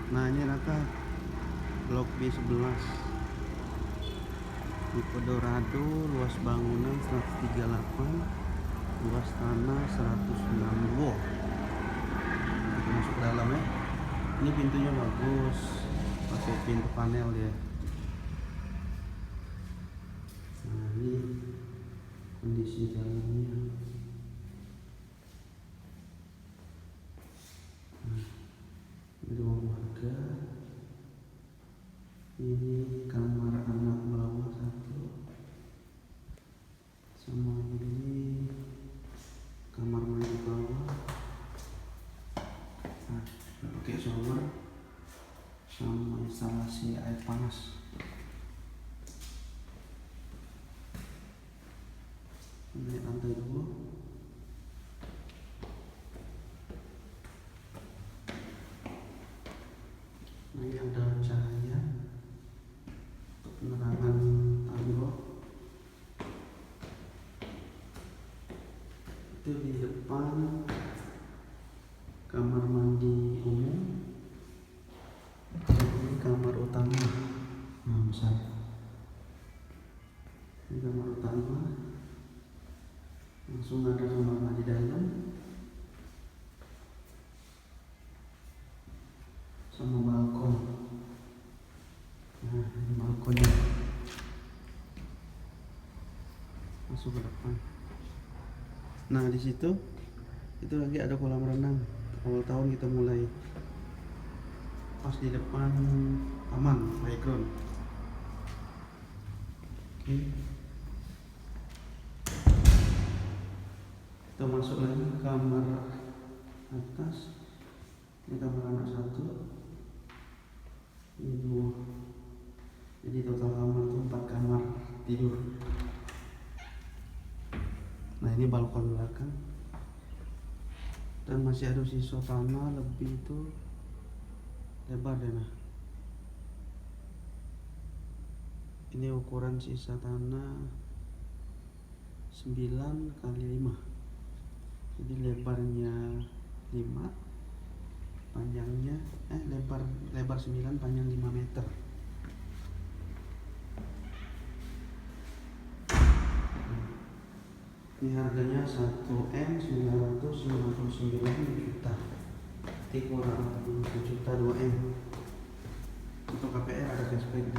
Nah ini rata blok B11 tipe Dorado, luas bangunan 138, luas tanah 109. Wow, kita masuk ke dalam ya. Ini pintunya bagus, pakai pintu panel dia. Nah ini kondisi dalamnya. Nah, ini ruang warga. Ini kamar anak bawah satu, sama ini kamar mandi bawah. Nah, pakai shower sama instalasi air panas. Ini lantai 2. Nah, ini ada cahaya untuk penerangan tangga. Itu di depan kamar mandi umum. Ini kamar utama. Nah, besar. Ini kamar utama. Langsung ada kamar mandi dalam sama balkon. Nah, ini balkonnya. Masuk ke depan. Nah, di situ itu lagi ada kolam renang. Awal tahun kita mulai. Pas di depan taman playground. Oke. Kita masuk lagi ke kamar atas. Ini kamar anak 1, ini 2. Jadi total kamar itu 4 kamar tidur. Nah ini balkon belakang. Dan masih ada sisa tanah lebih itu lebar deh. Nah ini ukuran sisa tanah 9 kali 5. Jadi lebarnya 5, panjangnya lebar 9, panjang 5 meter. Ini harganya 1M999 juta. Kurang 1 juta 2M. Untuk KPR ada cashback.